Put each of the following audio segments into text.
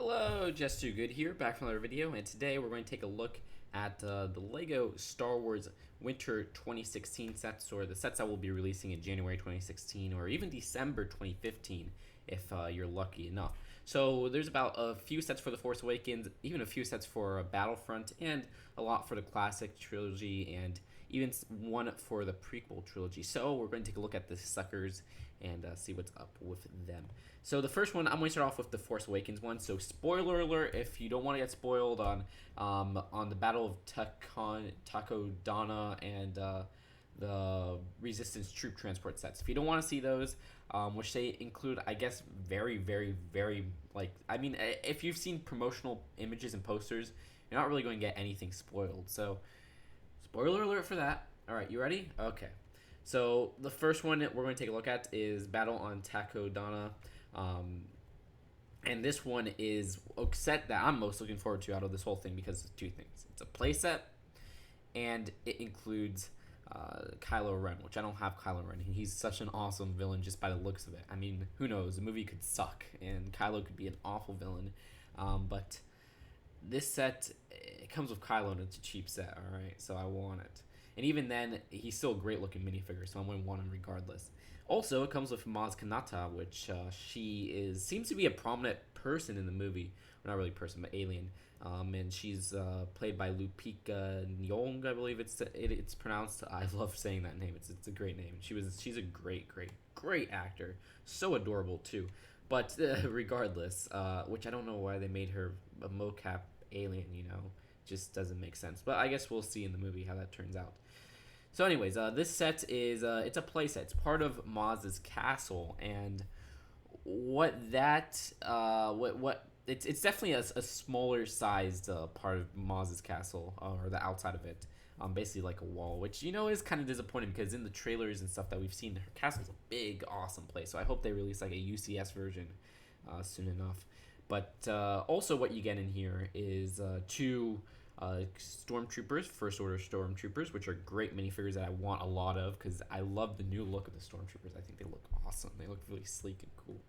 Hello, Just Too Good here, back from another video, and today we're going to take a look at the LEGO Star Wars Winter 2016 sets, or the sets that will be releasing in January 2016, or even December 2015, if you're lucky enough. So there's about a few sets for The Force Awakens, even a few sets for Battlefront, and a lot for the Classic Trilogy, and even one for the prequel trilogy. So we're going to take a look at the suckers and see what's up with them. So the first one, I'm going to start off with the Force Awakens one. So spoiler alert, if you don't want to get spoiled on the Battle of Takodana and the Resistance troop transport sets. If you don't want to see those, which they include, I guess, very, like, I mean, if you've seen promotional images and posters, you're not really going to get anything spoiled. So spoiler alert for that. All right, you ready? Okay. So the first one that we're going to take a look at is Battle on Takodana. And this one is a set that I'm most looking forward to out of this whole thing because of two things. It's a play set, and it includes Kylo Ren, which I don't have Kylo Ren. He's such an awesome villain just by the looks of it. I mean, who knows? The movie could suck, and Kylo could be an awful villain. But this set, it comes with Kylo, and it's a cheap set, all right? So I want it. And even then, he's still a great-looking minifigure, so I'm going to want him regardless. Also, it comes with Maz Kanata, which seems to be a prominent person in the movie. Well, not really person, but alien. And she's played by Lupita Nyong, I believe it's pronounced. I love saying that name. It's a great name. She's a great actor. So adorable, too. But regardless, which I don't know why they made her a mocap alien, you know. Just doesn't make sense. But I guess we'll see in the movie how that turns out. So anyways, this set is it's a play set. It's part of Maz's castle, and what that it's definitely a smaller sized part of Maz's castle, or the outside of it. Basically like a wall, which, you know, is kind of disappointing because in the trailers and stuff that we've seen, her castle's a big, awesome place. So I hope they release like a UCS version soon enough. But also what you get in here is two Stormtroopers, First Order Stormtroopers, which are great minifigures that I want a lot of because I love the new look of the Stormtroopers. I think they look awesome. They look really sleek and cool.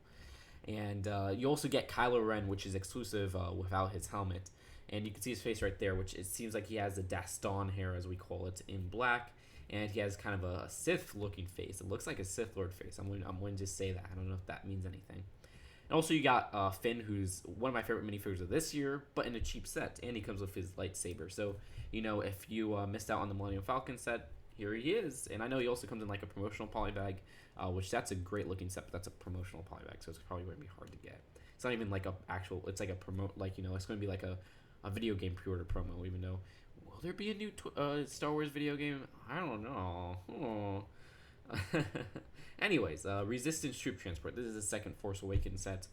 And you also get Kylo Ren, which is exclusive without his helmet. And you can see his face right there, which it seems like he has the Daston hair, as we call it, in black. And he has kind of a Sith-looking face. It looks like a Sith Lord face. I'm going to just say that. I don't know if that means anything. And also you got Finn, who's one of my favorite minifigures of this year, but in a cheap set. And he comes with his lightsaber. So, you know, if you missed out on the Millennium Falcon set, here he is. And I know he also comes in like a promotional polybag, which that's a great looking set, but that's a promotional polybag, so it's probably going to be hard to get. It's not even like a actual, it's like a promote, like, you know, it's going to be like a video game pre-order promo, even though, will there be a new Star Wars video game? I don't know. Oh. Anyways, Resistance Troop Transport. This is the second Force Awakens set.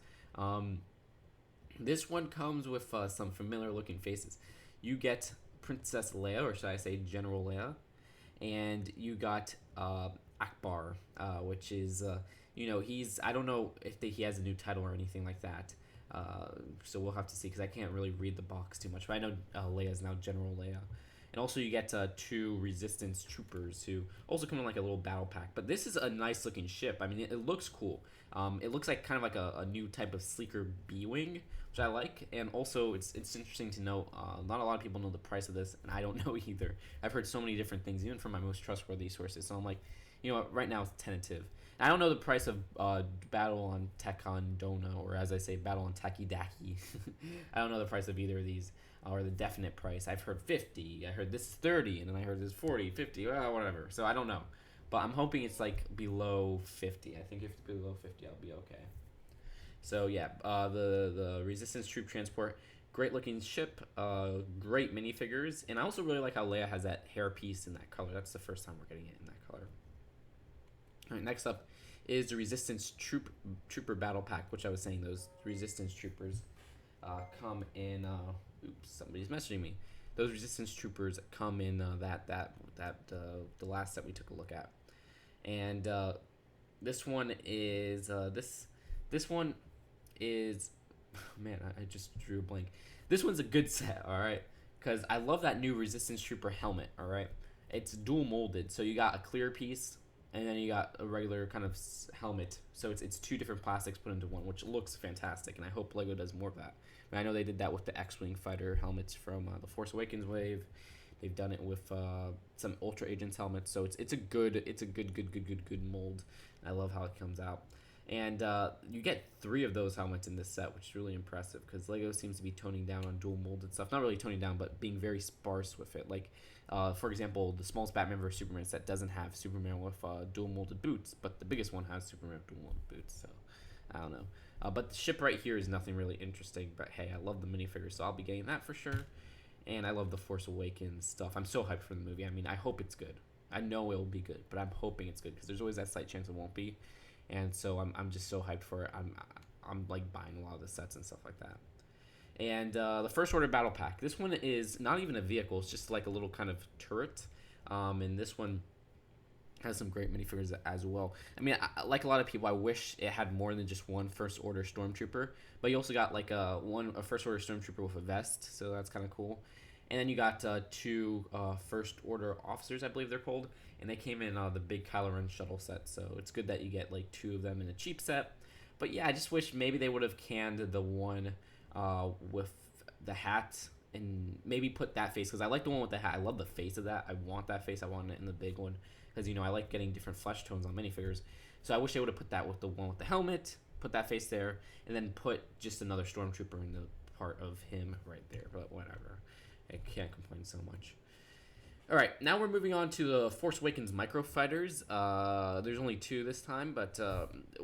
This one comes with some familiar looking faces. You get Princess Leia, or should I say General Leia, and you got Akbar, which is, you know, I don't know if he has a new title or anything like that. So we'll have to see because I can't really read the box too much. But I know Leia is now General Leia. And also you get two Resistance Troopers who also come in like a little battle pack. But this is a nice looking ship. I mean, it looks cool. It looks like kind of like a new type of sleeker B-Wing, which I like. And also it's interesting to know, not a lot of people know the price of this, and I don't know either. I've heard so many different things, even from my most trustworthy sources. So I'm like, you know what, right now it's tentative. I don't know the price of Battle on Takodana, or as I say, Battle on Takidaki. I don't know the price of either of these, or the definite price. I've heard 50, I heard this is 30, and then I heard this is 40, 50, whatever. So I don't know. But I'm hoping it's like below 50. I think if it's below 50, I'll be okay. So yeah, the Resistance Troop Transport, great looking ship, great minifigures, and I also really like how Leia has that hairpiece in that color. That's the first time we're getting it in that color. All right, next up is the Resistance Trooper Battle Pack, which I was saying those Resistance Troopers come in. Oops, somebody's messaging me. Those Resistance Troopers come in the last set we took a look at, and this one is this one is man, I just drew a blank. This one's a good set, all right, because I love that new Resistance Trooper helmet. All right, it's dual molded, so you got a clear piece and then you got a regular kind of helmet. So it's two different plastics put into one, which looks fantastic, and I hope LEGO does more of that. I mean, I know they did that with the X-wing fighter helmets from the Force Awakens wave. They've done it with some Ultra Agents helmets, so it's a good mold. I love how it comes out. And you get 3 of those helmets in this set, which is really impressive because LEGO seems to be toning down on dual molded stuff. Not really toning down, but being very sparse with it. Like, for example, the smallest Batman vs Superman set doesn't have Superman with dual molded boots, but the biggest one has Superman with dual molded boots. So I don't know. But the ship right here is nothing really interesting. But hey, I love the minifigures, so I'll be getting that for sure. And I love the Force Awakens stuff. I'm so hyped for the movie. I mean, I hope it's good. I know it'll be good, but I'm hoping it's good because there's always that slight chance it won't be. And so I'm just so hyped for it. I'm like buying a lot of the sets and stuff like that. And the First Order Battle Pack. This one is not even a vehicle. It's just like a little kind of turret. And this one has some great minifigures as well. I mean, like a lot of people, I wish it had more than just one First Order Stormtrooper. But you also got like a First Order Stormtrooper with a vest, so that's kind of cool. And then you got 2 First Order officers, I believe they're called, and they came in the big Kylo Ren shuttle set. So it's good that you get like 2 of them in a cheap set. But yeah, I just wish maybe they would have canned the one with the hat and maybe put that face, because I like the one with the hat. I love the face of that. I want that face. I want it in the big one because, you know, I like getting different flesh tones on minifigures. So I wish they would have put that with the one with the helmet, put that face there, and then put just another Stormtrooper in the part of him right there. But whatever. I can't complain so much. Alright, now we're moving on to the Force Awakens Microfighters. There's only 2 this time, but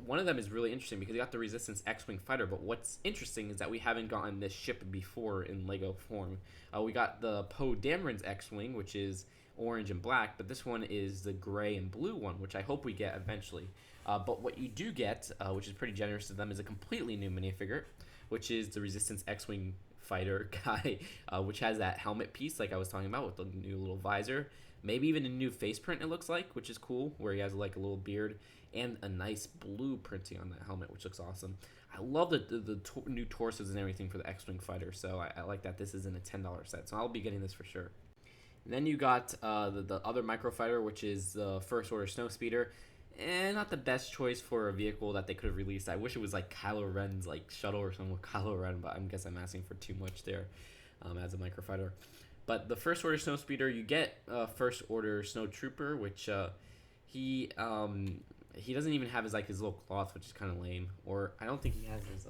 one of them is really interesting because you got the Resistance X-Wing fighter, but what's interesting is that we haven't gotten this ship before in LEGO form. We got the Poe Dameron's X-Wing, which is orange and black, but this one is the gray and blue one, which I hope we get eventually. But what you do get, which is pretty generous to them, is a completely new minifigure, which is the Resistance X-Wing fighter guy, which has that helmet piece like I was talking about with the new little visor, maybe even a new face print it looks like, which is cool, where he has like a little beard and a nice blue printing on that helmet, which looks awesome. I love the new torsos and everything for the X-Wing fighter, so I like that this is in a $10 set, so I'll be getting this for sure. And then you got the other microfighter, which is the First Order Snowspeeder. Not the best choice for a vehicle that they could have released. I wish it was like Kylo Ren's like shuttle or something with Kylo Ren, but I guess I'm asking for too much there as a microfighter. But the First Order Snowspeeder, you get First Order Snowtrooper, which he doesn't even have his little cloth, which is kind of lame. Or I don't think he has his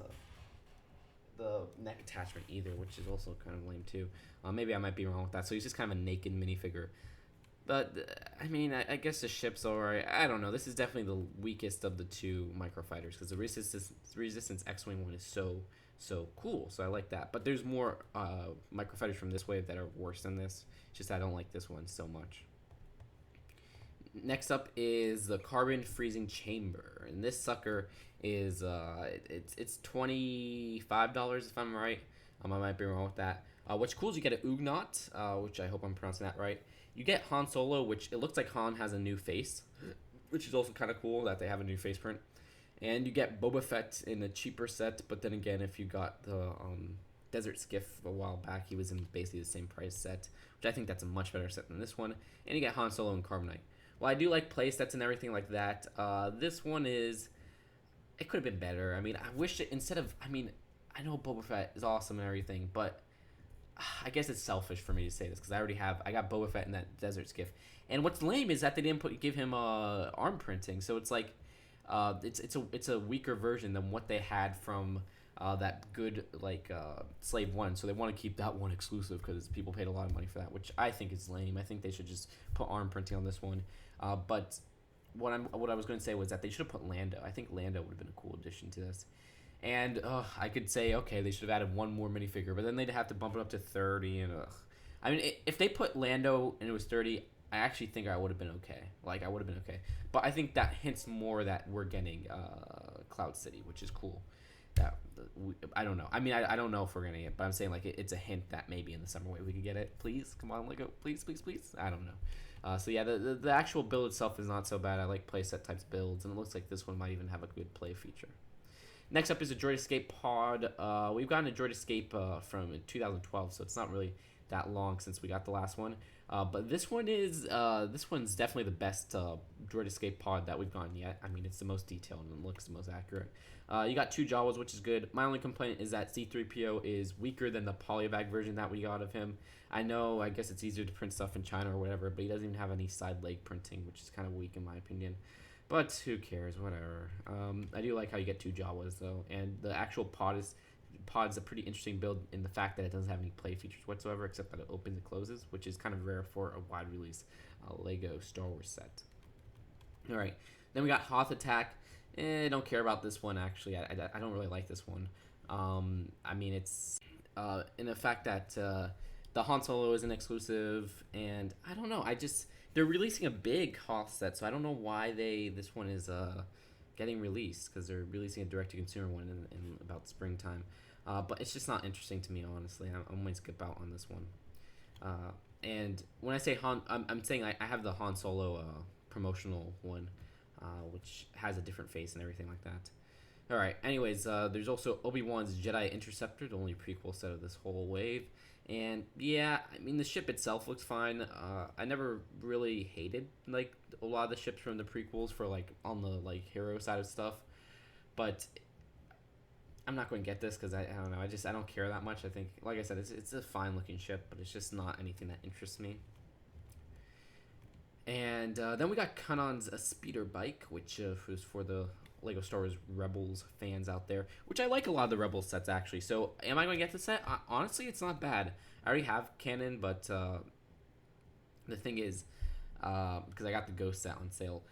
the neck attachment either, which is also kind of lame too. Maybe I might be wrong with that. So he's just kind of a naked minifigure. But, I mean, I guess the ship's alright. I don't know. This is definitely the weakest of the 2 microfighters because the Resistance X-Wing one is so cool. So I like that. But there's more microfighters from this wave that are worse than this. It's just I don't like this one so much. Next up is the Carbon Freezing Chamber. And this sucker is, it's $25 if I'm right. I might be wrong with that. What's cool is you get an Ugnaught, which I hope I'm pronouncing that right. You get Han Solo, which it looks like Han has a new face, which is also kind of cool that they have a new face print. And you get Boba Fett in a cheaper set, but then again, if you got the Desert Skiff a while back, he was in basically the same price set, which I think that's a much better set than this one. And you get Han Solo and Carbonite. Well, I do like play sets and everything like that. This one it could have been better. I mean, I wish it, instead of, I mean, I know Boba Fett is awesome and everything, but I guess it's selfish for me to say this because I got Boba Fett in that Desert Skiff, and what's lame is that they didn't give him arm printing, so it's like it's a weaker version than what they had from that good Slave 1, so they want to keep that one exclusive because people paid a lot of money for that, which I think is lame. I think they should just put arm printing on this one. But what I was going to say was that they should have put Lando. I think Lando would have been a cool addition to this. And I could say, okay, they should have added one more minifigure, but then they'd have to bump it up to 30. And I mean, if they put Lando and it was 30, I actually think I would have been okay. I would have been okay. But I think that hints more that we're getting Cloud City, which is cool. I don't know. I mean, I don't know if we're getting it, but I'm saying it's a hint that maybe in the summer wave we could get it. Please, come on, LEGO, please, please, please. I don't know. So yeah, the actual build itself is not so bad. I like playset types builds, and it looks like this one might even have a good play feature. Next up is a Droid Escape Pod. We've gotten a Droid Escape from 2012, so it's not really that long since we got the last one. But this one's definitely the best Droid Escape Pod that we've gotten yet. I mean, it's the most detailed and it looks the most accurate. You got 2 Jawas, which is good. My only complaint is that C-3PO is weaker than the polybag version that we got of him. I know, I guess it's easier to print stuff in China or whatever, but he doesn't even have any side leg printing, which is kind of weak in my opinion. But who cares, whatever. I do like how you get 2 Jawas though, and the actual pod's a pretty interesting build in the fact that it doesn't have any play features whatsoever, except that it opens and closes, which is kind of rare for a wide release LEGO Star Wars set. Alright, then we got Hoth Attack. I don't care about this one actually. I don't really like this one. I mean, it's in the fact that the Han Solo is an exclusive, and I don't know. They're releasing a big Hoth set, so I don't know why this one is getting released, because they're releasing a direct-to-consumer one in about springtime. But it's just not interesting to me, honestly. I'm going to skip out on this one. And when I say Han, I'm saying I have the Han Solo promotional one, which has a different face and everything like that. Alright, anyways, there's also Obi-Wan's Jedi Interceptor, the only prequel set of this whole wave. And yeah, I mean, the ship itself looks fine. I never really hated like a lot of the ships from the prequels for like on the like hero side of stuff, but I'm not going to get this because I don't know. I don't care that much. I think, like I said, it's a fine looking ship, but it's just not anything that interests me. And then we got Kanan's speeder bike, which was for the LEGO Star Wars Rebels fans out there, which I like a lot of the Rebels sets actually. So am I going to get the set? Honestly, it's not bad. I already have Kanan, but the thing is, because I got the Ghost set on sale,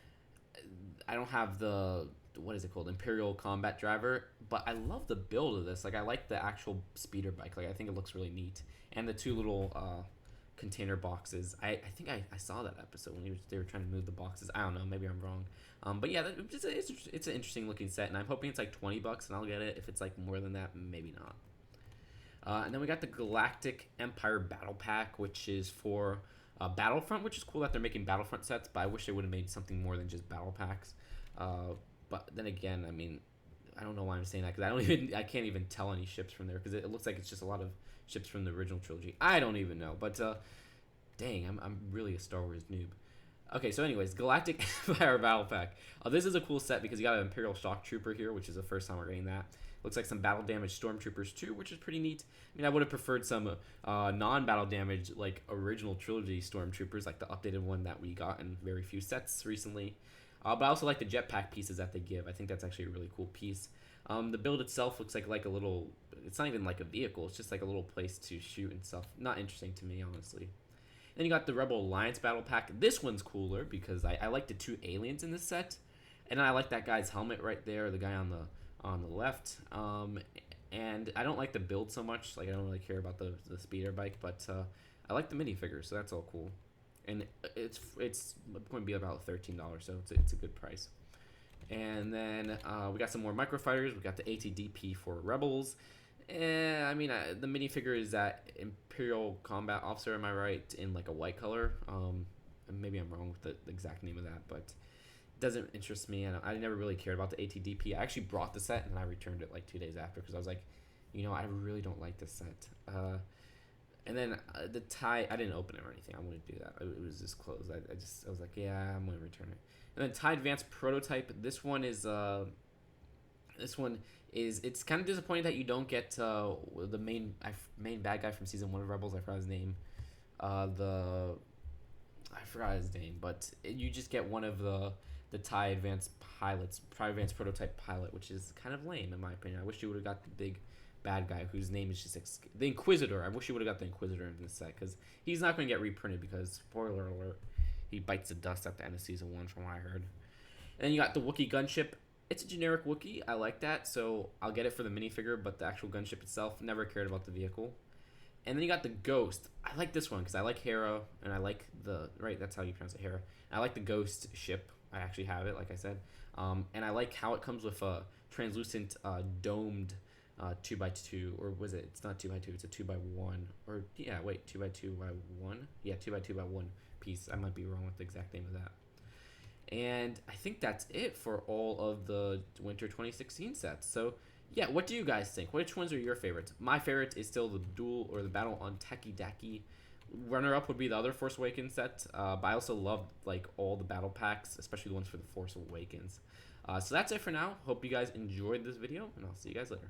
I don't have the, what is it called, Imperial Combat Driver, but I love the build of this. Like, I like the actual speeder bike. Like, I think it looks really neat. And the 2 little container boxes. I think I saw that episode when they were trying to move the boxes. I don't know, maybe I'm wrong. But yeah, it's an interesting looking set, and I'm hoping it's like $20 and I'll get it. If it's like more than that, maybe not. And then we got the Galactic Empire Battle Pack, which is for Battlefront, which is cool that they're making Battlefront sets, but I wish they would have made something more than just battle packs. But then again, I mean, I don't know why I'm saying that, because I can't even tell any ships from there, because it looks like it's just a lot of ships from the original trilogy. I don't even know, but dang, I'm really a Star Wars noob. Okay, so anyways, Galactic Empire Battle Pack. This is a cool set because you got an Imperial Shock Trooper here, which is the first time we're getting that. Looks like some battle damage Stormtroopers too, which is pretty neat. I mean, I would have preferred some non-battle damage, like original trilogy Stormtroopers, like the updated one that we got in very few sets recently. But I also like the jetpack pieces that they give. I think that's actually a really cool piece. The build itself looks like a little, it's not even like a vehicle, it's just like a little place to shoot and stuff. Not interesting to me, honestly. Then you got the Rebel Alliance Battle Pack. This one's cooler because I like the 2 aliens in this set. And I like that guy's helmet right there, the guy on the left. And I don't like the build so much. Like, I don't really care about the speeder bike, but I like the minifigure, so that's all cool. And it's going to be about $13, so it's a good price. And then we got some more Microfighters. We got the ATDP for Rebels. I mean, the minifigure is that Imperial Combat Officer, am I right, in like a white color. Maybe I'm wrong with the exact name of that, but it doesn't interest me. And I never really cared about the ATDP. I actually brought the set and I returned it like 2 days after because I was like, you know, I really don't like this set. And then the tie, I didn't open it or anything. I wouldn't do that. It was just closed. I was like, yeah, I'm gonna return it. And then tie advanced prototype. This one is it's kind of disappointing that you don't get the main bad guy from season 1 of Rebels. I forgot his name. I forgot his name, but you just get one of the tie advanced pilots, tie advanced prototype pilot, which is kind of lame in my opinion. I wish you would have got the big bad guy whose name is just the Inquisitor. I wish you would have got the Inquisitor in this set because he's not going to get reprinted because, spoiler alert, he bites the dust at the end of season 1 from what I heard. And then you got the Wookiee Gunship. It's a generic Wookiee. I like that, so I'll get it for the minifigure, but the actual gunship itself, never cared about the vehicle. And then you got the Ghost. I like this one because I like Hera, and I like that's how you pronounce it, Hera. I like the Ghost ship. I actually have it, like I said. And I like how it comes with a translucent domed 2x2, or was it? It's not 2x2. It's a 2x1. Or yeah, wait, 2x2x1. Yeah, 2x2x1 piece. I might be wrong with the exact name of that. And I think that's it for all of the Winter 2016 sets. So Yeah, what do you guys think? Which ones are your favorites? My favorite is still the duel or the battle on Taki. Runner-up would be the other Force Awakens set, but I also love like all the battle packs, especially the ones for the Force Awakens. So that's it for now. Hope you guys enjoyed this video, and I'll see you guys later.